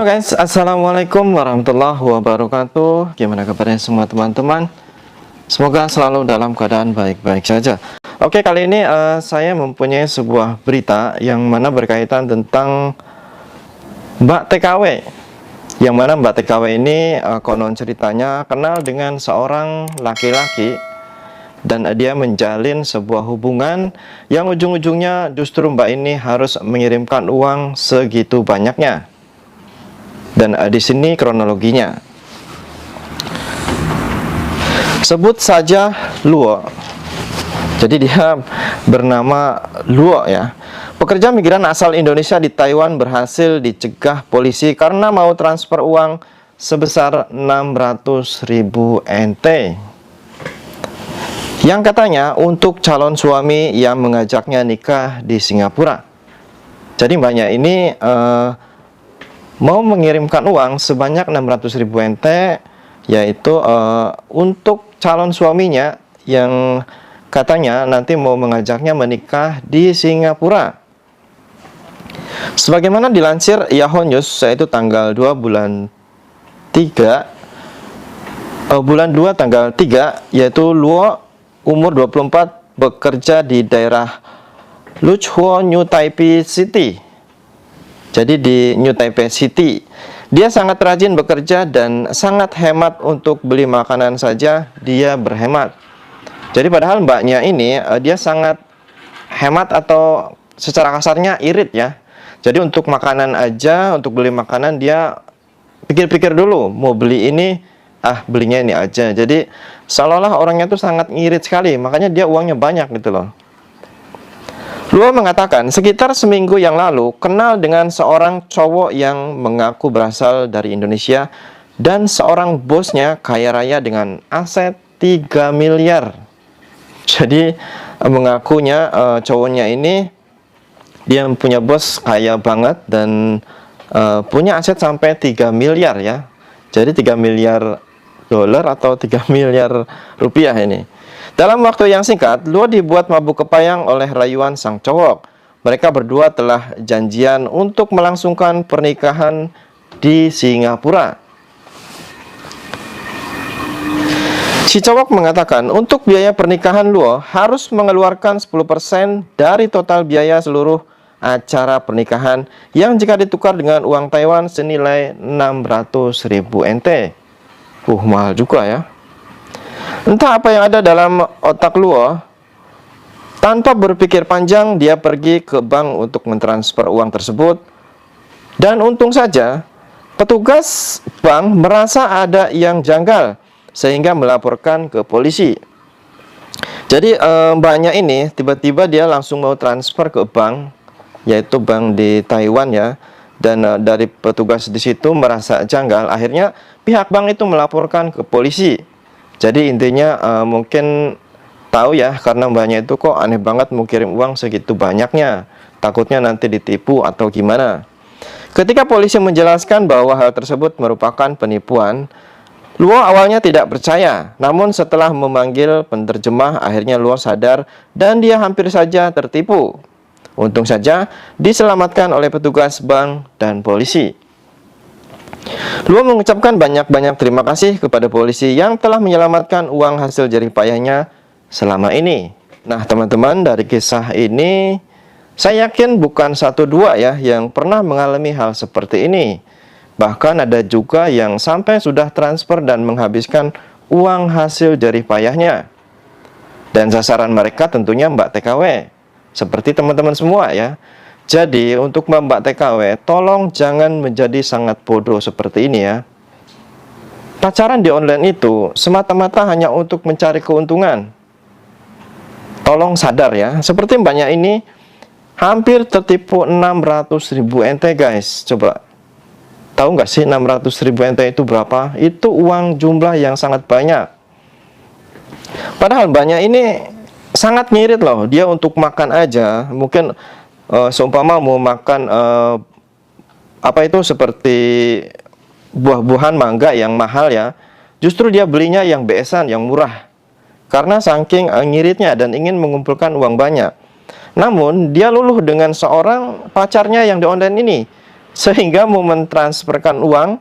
Halo guys, assalamualaikum warahmatullahi wabarakatuh. Gimana kabarnya semua teman-teman? Semoga selalu dalam keadaan baik-baik saja. Oke, kali ini saya mempunyai sebuah berita yang mana berkaitan tentang Mbak TKW. Yang mana Mbak TKW ini konon ceritanya kenal dengan seorang laki-laki dan dia menjalin sebuah hubungan yang ujung-ujungnya justru Mbak ini harus mengirimkan uang segitu banyaknya. Dan di sini kronologinya. Sebut saja Luo. Jadi dia bernama Luo ya. Pekerja migran asal Indonesia di Taiwan berhasil dicegah polisi karena mau transfer uang sebesar 600.000 NT. Yang katanya untuk calon suami yang mengajaknya nikah di Singapura. Jadi mbaknya ini mau mengirimkan uang sebanyak 600.000 NT, yaitu untuk calon suaminya yang katanya nanti mau mengajaknya menikah di Singapura. Sebagaimana dilansir Yahoo News, yaitu tanggal 2 bulan 3 bulan 2 tanggal 3, yaitu Luo umur 24 bekerja di daerah Luchuo, New Taipei City. Jadi di New Taipei City, dia sangat rajin bekerja dan sangat hemat untuk beli makanan saja, dia berhemat. Jadi padahal mbaknya ini, dia sangat hemat atau secara kasarnya irit ya. Jadi untuk makanan aja, untuk beli makanan dia pikir-pikir dulu, mau beli ini, belinya ini aja. Jadi seolah-olah orangnya tuh sangat ngirit sekali, makanya dia uangnya banyak gitu loh. Luo mengatakan sekitar seminggu yang lalu kenal dengan seorang cowok yang mengaku berasal dari Indonesia dan seorang bosnya kaya raya dengan aset 3 miliar. Jadi mengakunya cowoknya ini dia punya bos kaya banget dan punya aset sampai 3 miliar ya. Jadi 3 miliar dolar atau 3 miliar rupiah ini. Dalam waktu yang singkat, Luo dibuat mabuk kepayang oleh rayuan sang cowok. Mereka berdua telah janjian untuk melangsungkan pernikahan di Singapura. Si cowok mengatakan untuk biaya pernikahan Luo harus mengeluarkan 10% dari total biaya seluruh acara pernikahan yang jika ditukar dengan uang Taiwan senilai 600.000 NT. Mahal juga ya. Entah apa yang ada dalam otak Luo, tanpa berpikir panjang dia pergi ke bank untuk mentransfer uang tersebut. Dan untung saja petugas bank merasa ada yang janggal sehingga melaporkan ke polisi. Jadi mbaknya ini tiba-tiba dia langsung mau transfer ke bank, yaitu bank di Taiwan ya. Dan dari petugas di situ merasa janggal, akhirnya pihak bank itu melaporkan ke polisi. Jadi intinya mungkin tahu ya, karena mbaknya itu kok aneh banget mau kirim uang segitu banyaknya. Takutnya nanti ditipu atau gimana. Ketika polisi menjelaskan bahwa hal tersebut merupakan penipuan, Luo awalnya tidak percaya. Namun setelah memanggil penerjemah, akhirnya Luo sadar dan dia hampir saja tertipu. Untung saja diselamatkan oleh petugas bank dan polisi. Luo mengucapkan banyak-banyak terima kasih kepada polisi yang telah menyelamatkan uang hasil jerih payahnya selama ini. Nah teman-teman, dari kisah ini saya yakin bukan satu dua ya yang pernah mengalami hal seperti ini. Bahkan ada juga yang sampai sudah transfer dan menghabiskan uang hasil jerih payahnya. Dan sasaran mereka tentunya Mbak TKW, seperti teman-teman semua ya. Jadi untuk Mbak TKW, tolong jangan menjadi sangat bodoh seperti ini ya. Pacaran di online itu semata-mata hanya untuk mencari keuntungan. Tolong sadar ya. Seperti mbaknya ini hampir tertipu 600.000 NT guys. Coba tahu nggak sih 600.000 NT itu berapa? Itu uang jumlah yang sangat banyak. Padahal mbaknya ini sangat ngirit loh. Dia untuk makan aja mungkin seumpama mau makan seperti buah-buahan mangga yang mahal ya, justru dia belinya yang besan, yang murah, karena saking ngiritnya dan ingin mengumpulkan uang banyak. Namun dia luluh dengan seorang pacarnya yang di online ini. sehingga mau mentransferkan uang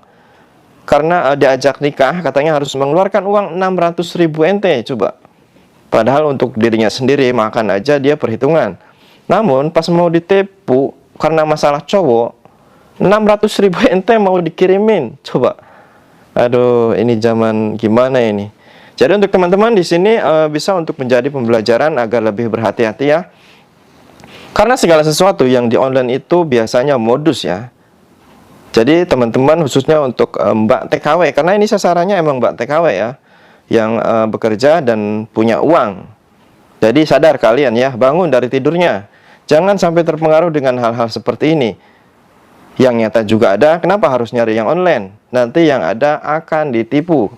karena diajak nikah, katanya harus mengeluarkan uang 600.000 NT, coba. Padahal untuk dirinya sendiri makan aja dia perhitungan. Namun pas mau ditipu karena masalah cowok, 600.000 NT mau dikirimin, coba. Aduh, ini zaman gimana ini? Jadi untuk teman-teman di sini bisa untuk menjadi pembelajaran agar lebih berhati-hati ya. Karena segala sesuatu yang di online itu biasanya modus ya. Jadi teman-teman khususnya untuk Mbak TKW, karena ini sasarannya emang Mbak TKW ya, yang bekerja dan punya uang. Jadi sadar kalian ya, bangun dari tidurnya. Jangan sampai terpengaruh dengan hal-hal seperti ini. Yang nyata juga ada, kenapa harus nyari yang online? Nanti yang ada akan ditipu.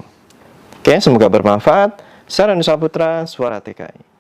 Oke, semoga bermanfaat. Saya Ranu Saputra, Suara TKI.